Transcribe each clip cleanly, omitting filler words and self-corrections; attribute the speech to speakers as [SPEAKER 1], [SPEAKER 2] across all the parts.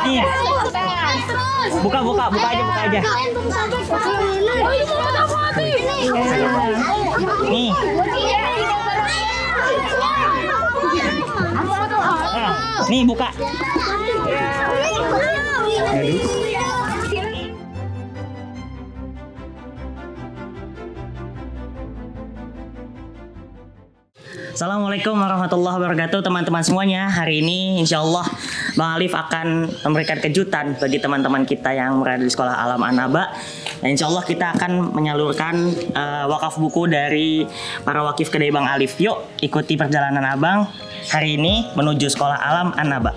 [SPEAKER 1] Nih. Buka aja. Nih. Nih buka. Assalamualaikum warahmatullahi wabarakatuh teman-teman semuanya. Hari ini insya Allah Bang Alif akan memberikan kejutan bagi teman-teman kita yang berada di Sekolah Alam An-Naba. Dan insya Allah kita akan menyalurkan wakaf buku dari para wakif kedai Bang Alif. Yuk ikuti perjalanan Abang hari ini menuju Sekolah Alam An-Naba.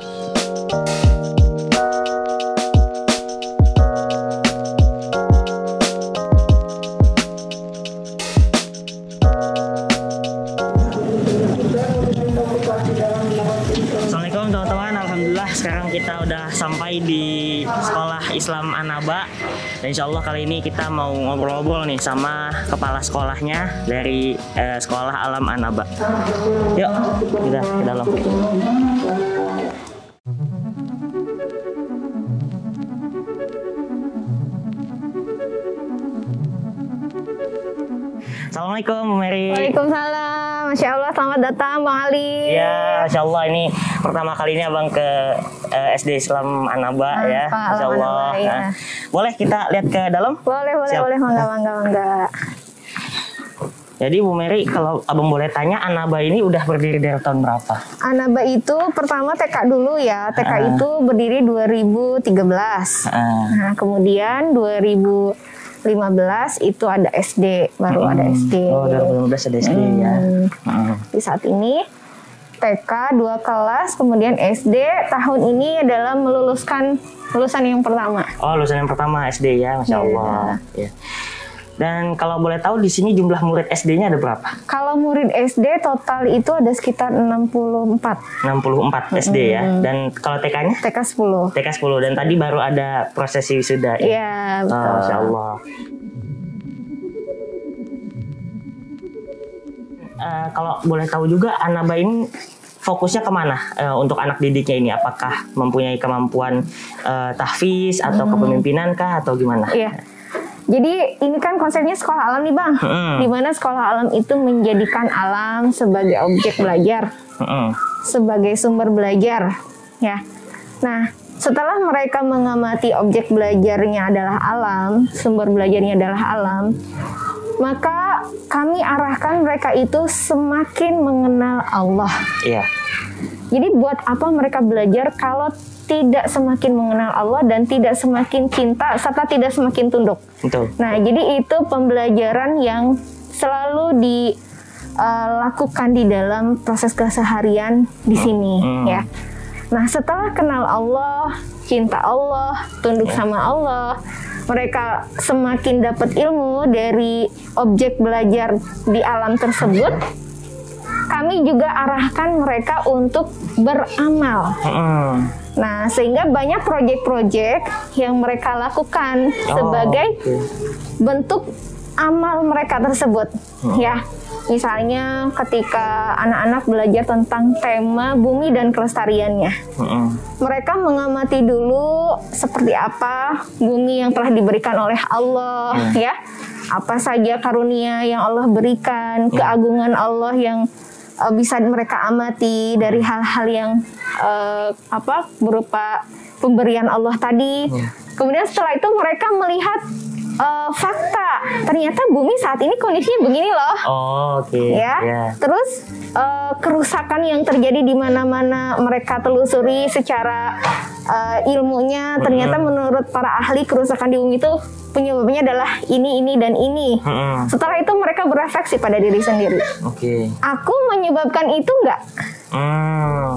[SPEAKER 1] Assalamualaikum teman-teman, alhamdulillah sekarang kita udah sampai di Sekolah Islam An-Naba. Dan insya Allah kali ini kita mau ngobrol-ngobrol nih sama kepala sekolahnya dari Sekolah Alam An-Naba. Yuk kita ke dalam. Assalamualaikum Bu Mary.
[SPEAKER 2] Waalaikumsalam. Masya Allah, selamat datang Bang Ali.
[SPEAKER 1] Ya, Masya Allah ini pertama kalinya Abang ke SD Islam An-Naba ya. Masya Allah.
[SPEAKER 2] Ya.
[SPEAKER 1] Nah, boleh kita lihat ke dalam?
[SPEAKER 2] Boleh, mangga.
[SPEAKER 1] Jadi Bu Mary, kalau Abang boleh tanya, An-Naba ini udah berdiri dari tahun berapa?
[SPEAKER 2] An-Naba itu pertama TK dulu ya. TK itu berdiri 2013. Nah, kemudian 2015 itu ada SD, baru ada SD.
[SPEAKER 1] Oh, 2015 ada SD ya.
[SPEAKER 2] Di saat ini TK 2 kelas, kemudian SD tahun ini adalah lulusan yang pertama.
[SPEAKER 1] Oh, lulusan yang pertama SD ya, Masya Allah. Ya. Dan kalau boleh tahu di sini jumlah murid SD-nya ada berapa?
[SPEAKER 2] Kalau murid SD total itu ada sekitar 64.
[SPEAKER 1] 64 SD ya. Dan kalau TK-nya?
[SPEAKER 2] TK 10.
[SPEAKER 1] TK 10 dan tadi baru ada prosesi wisuda ya.
[SPEAKER 2] Iya, betul.
[SPEAKER 1] Oh, Masya Allah. Kalau boleh tahu juga An-Naba ini fokusnya kemana untuk anak didiknya ini? Apakah mempunyai kemampuan tahfiz atau kepemimpinan kah atau gimana?
[SPEAKER 2] Iya. Jadi ini kan konsepnya sekolah alam nih Bang, di mana sekolah alam itu menjadikan alam sebagai objek belajar, sebagai sumber belajar, ya. Nah, setelah mereka mengamati objek belajarnya adalah alam, sumber belajarnya adalah alam, maka kami arahkan mereka itu semakin mengenal Allah.
[SPEAKER 1] Iya.
[SPEAKER 2] Jadi buat apa mereka belajar kalau tidak semakin mengenal Allah dan tidak semakin cinta serta tidak semakin tunduk.
[SPEAKER 1] Betul.
[SPEAKER 2] Nah, jadi itu pembelajaran yang selalu dilakukan di dalam proses keseharian di sini, ya. Nah, setelah kenal Allah, cinta Allah, tunduk sama Allah, mereka semakin dapat ilmu dari objek belajar di alam tersebut. Kami juga arahkan mereka untuk beramal. Nah, sehingga banyak proyek-proyek yang mereka lakukan sebagai bentuk amal mereka tersebut. Ya, misalnya ketika anak-anak belajar tentang tema bumi dan kelestariannya, mereka mengamati dulu seperti apa bumi yang telah diberikan oleh Allah, ya, apa saja karunia yang Allah berikan, keagungan Allah yang bisa mereka amati dari hal-hal yang berupa pemberian Allah tadi. Kemudian setelah itu mereka melihat fakta, ternyata bumi saat ini kondisinya begini loh.
[SPEAKER 1] Oh, oke.
[SPEAKER 2] Ya. Yeah. Terus kerusakan yang terjadi di mana-mana mereka telusuri secara ilmunya, ternyata menurut para ahli kerusakan di bumi itu penyebabnya adalah ini dan ini. Setelah itu mereka berefleksi pada diri sendiri. Aku menyebabkan itu enggak?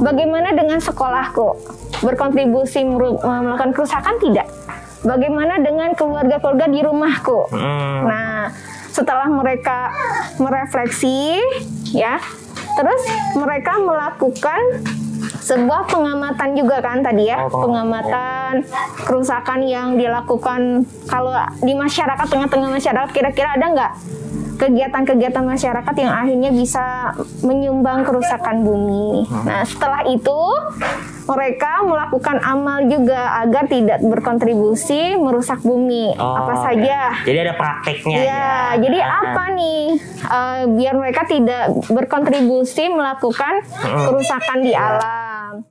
[SPEAKER 2] Bagaimana dengan sekolahku? Berkontribusi melakukan kerusakan tidak? Bagaimana dengan keluarga-keluarga di rumahku? Nah, setelah mereka merefleksi, ya, terus mereka melakukan sebuah pengamatan juga kan tadi ya, pengamatan kerusakan yang dilakukan kalau di masyarakat, tengah-tengah masyarakat, kira-kira ada nggak kegiatan-kegiatan masyarakat yang akhirnya bisa menyumbang kerusakan bumi. Nah, setelah itu mereka melakukan amal juga agar tidak berkontribusi merusak bumi. Apa saja?
[SPEAKER 1] Jadi ada prakteknya.
[SPEAKER 2] Ya, jadi apa nih biar mereka tidak berkontribusi melakukan kerusakan di alam.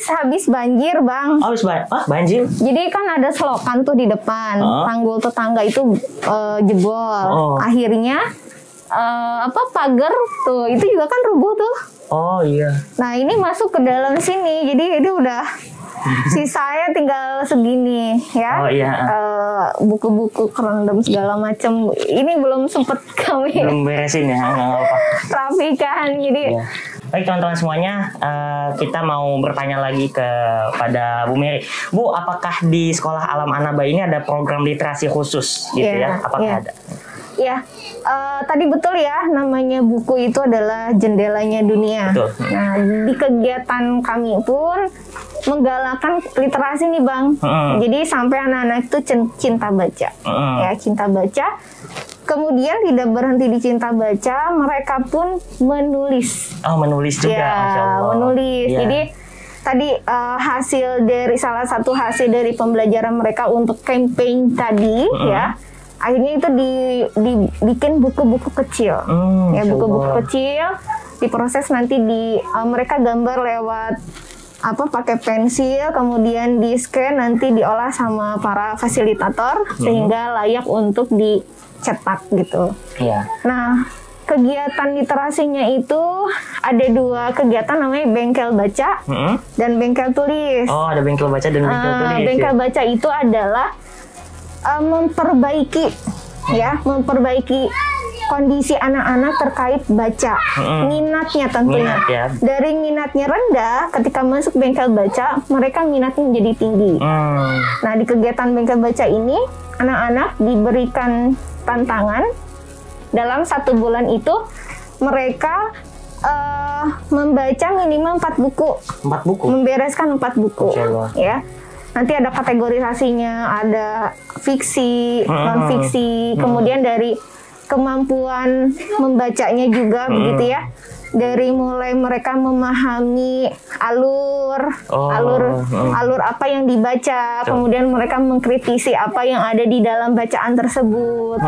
[SPEAKER 2] Habis banjir, Bang.
[SPEAKER 1] Banjir.
[SPEAKER 2] Jadi kan ada selokan tuh di depan, tanggul tetangga itu jebol. Akhirnya pagar tuh itu juga kan rubuh tuh.
[SPEAKER 1] Oh iya.
[SPEAKER 2] Nah, ini masuk ke dalam sini. Jadi ini udah sisanya tinggal segini ya.
[SPEAKER 1] Oh iya.
[SPEAKER 2] Buku-buku kerendam segala macam. Ini belum sempet kami
[SPEAKER 1] belum beresin ya, nggak apa-apa.
[SPEAKER 2] rapikan. Jadi
[SPEAKER 1] iya. Baik teman-teman semuanya, kita mau bertanya lagi kepada Bu Mary. Bu, apakah di Sekolah Alam An-Naba ini ada program literasi khusus gitu ya? Apakah ada?
[SPEAKER 2] Ya, tadi betul ya, namanya buku itu adalah jendelanya dunia.
[SPEAKER 1] Betul.
[SPEAKER 2] Nah, di kegiatan kami pun menggalakkan literasi nih, Bang. Jadi sampai anak-anak itu cinta baca, ya, cinta baca. Kemudian tidak berhenti di cinta baca, mereka pun menulis.
[SPEAKER 1] Oh, menulis juga,
[SPEAKER 2] ya,
[SPEAKER 1] Masya Allah.
[SPEAKER 2] Menulis.
[SPEAKER 1] Ya.
[SPEAKER 2] Jadi tadi salah satu hasil dari pembelajaran mereka untuk campaign tadi, ya, akhirnya itu dibikin buku-buku kecil, ya, buku-buku kecil, diproses nanti mereka gambar lewat pakai pensil, kemudian di scan, nanti diolah sama para fasilitator sehingga layak untuk dicetak gitu.
[SPEAKER 1] Iya.
[SPEAKER 2] Nah, kegiatan literasinya itu ada 2 kegiatan, namanya bengkel baca dan bengkel tulis.
[SPEAKER 1] Oh, ada bengkel baca dan bengkel tulis.
[SPEAKER 2] Bengkel baca itu adalah memperbaiki kondisi anak-anak terkait baca, minatnya tentunya.
[SPEAKER 1] Minat, ya.
[SPEAKER 2] Dari minatnya rendah, ketika masuk bengkel baca, mereka minatnya menjadi tinggi. Nah, di kegiatan bengkel baca ini, anak-anak diberikan tantangan dalam 1 bulan itu mereka membaca minimal 4 buku.
[SPEAKER 1] 4 buku?
[SPEAKER 2] Membereskan 4 buku. Ya. Nanti ada kategorisasinya, ada fiksi, non-fiksi, kemudian dari kemampuan membacanya juga, begitu ya. Dari mulai mereka memahami alur apa yang dibaca, kemudian mereka mengkritisi apa yang ada di dalam bacaan tersebut.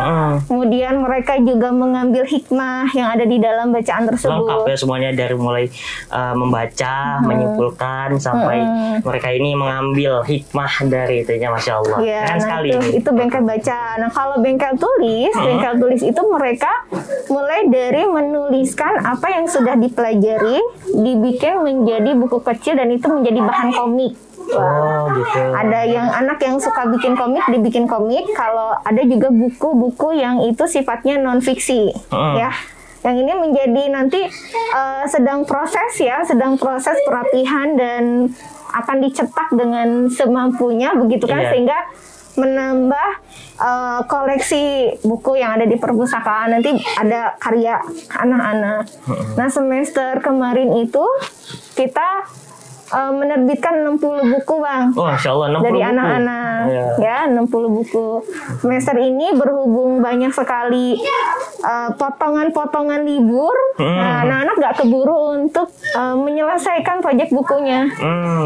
[SPEAKER 2] Kemudian mereka juga mengambil hikmah yang ada di dalam bacaan tersebut.
[SPEAKER 1] Lengkap ya semuanya, dari mulai membaca, menyimpulkan, sampai mereka ini mengambil hikmah dari itunya, Masya Allah.
[SPEAKER 2] Ya,
[SPEAKER 1] keren sekali.
[SPEAKER 2] Itu bengkel baca. Nah, kalau bengkel tulis itu mereka mulai dari menuliskan apa yang sudah dipelajari, dibikin menjadi buku kecil dan itu menjadi bahan komik.
[SPEAKER 1] Gitu.
[SPEAKER 2] Ada yang anak yang suka bikin komik, dibikin komik. Kalau ada juga buku-buku yang itu sifatnya non fiksi, ya. Yang ini menjadi nanti sedang proses perapihan dan akan dicetak dengan semampunya, begitu kan, sehingga menambah koleksi buku yang ada di perpustakaan. Nanti ada karya anak-anak. Nah, semester kemarin itu kita menerbitkan 60 buku, Bang.
[SPEAKER 1] Oh, Masya Allah, 60
[SPEAKER 2] dari
[SPEAKER 1] buku.
[SPEAKER 2] Anak-anak. Ya, 60 buku. Semester ini berhubung banyak sekali potongan-potongan libur. Nah, anak-anak nggak keburu untuk menyelesaikan proyek bukunya.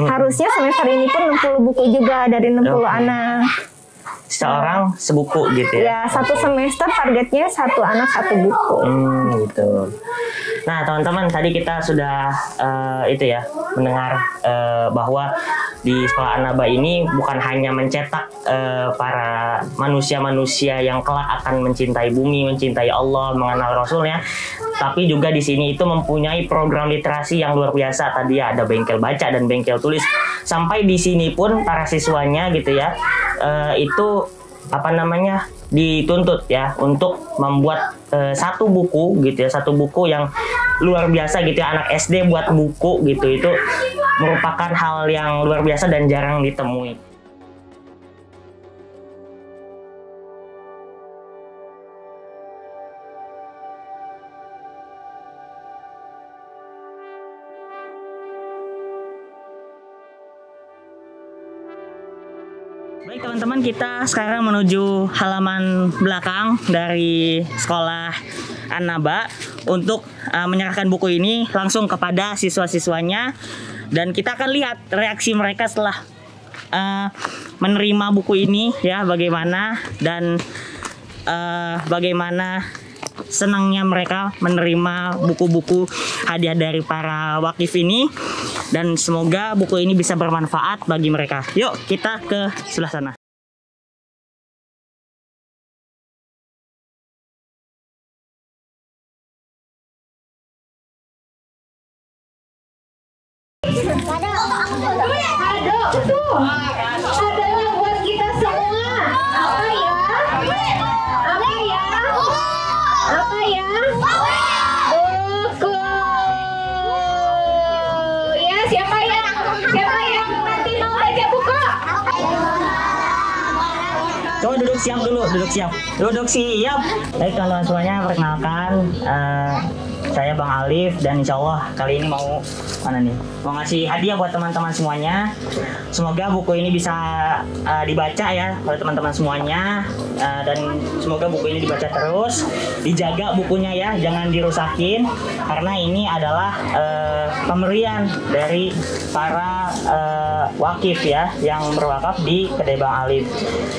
[SPEAKER 2] Harusnya semester ini pun 60 buku juga dari 60 anak.
[SPEAKER 1] Seorang sebuku gitu ya?
[SPEAKER 2] Ya, 1 semester targetnya 1 anak 1 buku.
[SPEAKER 1] Gitu. Nah, teman-teman, tadi kita sudah mendengar bahwa di Sekolah An-Naba ini bukan hanya mencetak para manusia-manusia yang kelak akan mencintai bumi, mencintai Allah, mengenal Rasulnya, tapi juga di sini itu mempunyai program literasi yang luar biasa. Tadi ada bengkel baca dan bengkel tulis. Sampai di sini pun para siswanya gitu ya, itu dituntut ya untuk membuat 1 buku gitu ya, 1 buku yang luar biasa gitu ya. Anak SD buat buku gitu, itu merupakan hal yang luar biasa dan jarang ditemui. Baik teman-teman, kita sekarang menuju halaman belakang dari sekolah An-Naba untuk menyerahkan buku ini langsung kepada siswa-siswanya, dan kita akan lihat reaksi mereka setelah menerima buku ini ya, bagaimana, dan bagaimana senangnya mereka menerima buku-buku hadiah dari para wakif ini, dan semoga buku ini bisa bermanfaat bagi mereka. Yuk kita ke sebelah sana.
[SPEAKER 2] Ada yang buat kita semua. Apa ya? Apa ya? Apa ya? Buku. Ya, siapa yang nanti mau baca buku?
[SPEAKER 1] Coba duduk siap dulu, duduk siap. Baik teman-teman semuanya, perkenalkan, saya Bang Alif, dan insya Allah kali ini mau ngasih hadiah buat teman-teman semuanya. Semoga buku ini bisa dibaca ya oleh teman-teman semuanya, dan semoga buku ini dibaca terus, dijaga bukunya ya, jangan dirusakin, karena ini adalah pemberian dari para wakif ya yang berwakaf di kedai Bang Alif,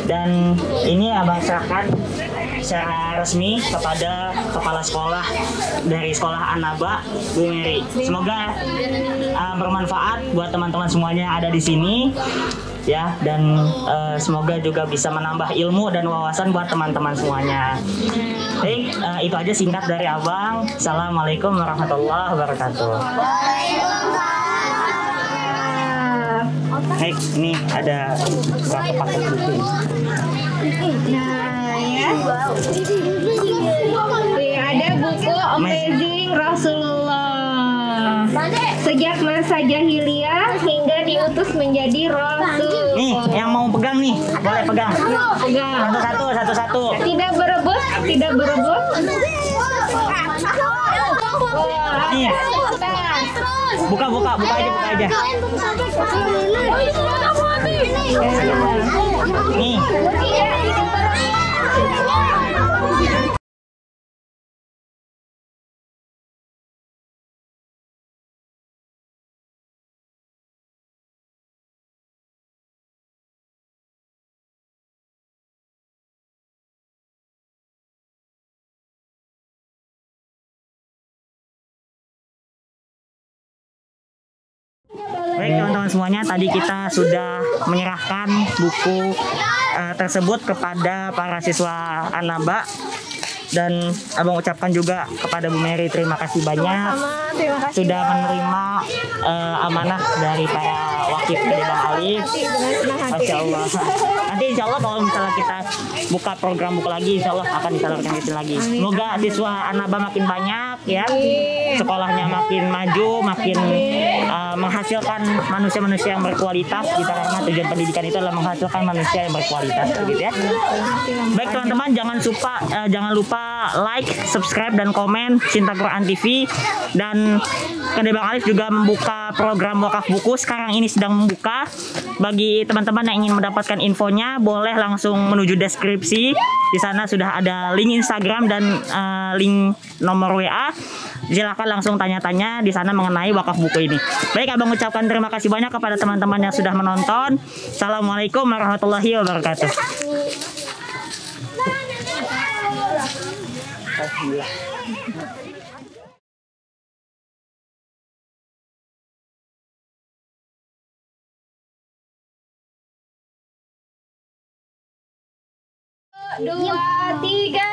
[SPEAKER 1] dan ini abang serahkan secara resmi kepada kepala sekolah dari sekolah An-Naba, Bu Mary. Semoga bermanfaat buat teman-teman semuanya yang ada di sini ya, dan semoga juga bisa menambah ilmu dan wawasan buat teman-teman semuanya. Baik, itu aja singkat dari abang. Assalamualaikum warahmatullahi wabarakatuh. Baik, ini ada berapa paket buku?
[SPEAKER 2] Nah ya, ada buku Amazing Rasulullah, sejak masa jahiliyah hingga diutus menjadi rasul.
[SPEAKER 1] Nih, yang mau pegang nih, boleh pegang.
[SPEAKER 2] Pegang.
[SPEAKER 1] Satu-satu.
[SPEAKER 2] Tidak berebut.
[SPEAKER 1] Nih. Buka aja. Nih. Baik teman-teman semuanya, tadi kita sudah menyerahkan buku tersebut kepada para siswa An-Naba, dan abang ucapkan juga kepada Bu Mary terima kasih banyak sudah menerima amanah dari para wakif kedai Bang Alif. Masya Allah. Nanti insya Allah kalau misalnya kita buka program buku lagi, insya Allah akan disalurkan ke sini lagi. Semoga siswa An-Naba makin banyak ya, sekolahnya makin maju, makin menghasilkan manusia-manusia yang berkualitas gitu, karena tujuan pendidikan itu adalah menghasilkan manusia yang berkualitas gitu ya. Baik teman-teman, jangan lupa like, subscribe, dan komen Cinta Quran TV, dan kedai Bang Alif juga membuka program wakaf buku. Sekarang ini sedang membuka. Bagi teman-teman yang ingin mendapatkan infonya, boleh langsung menuju deskripsi. Di sana sudah ada link Instagram dan link nomor WA. Silahkan langsung tanya-tanya di sana mengenai wakaf buku ini. Baik, abang ucapkan terima kasih banyak kepada teman-teman yang sudah menonton. Assalamualaikum warahmatullahi wabarakatuh. Alhamdulillah.
[SPEAKER 2] Dua, tiga.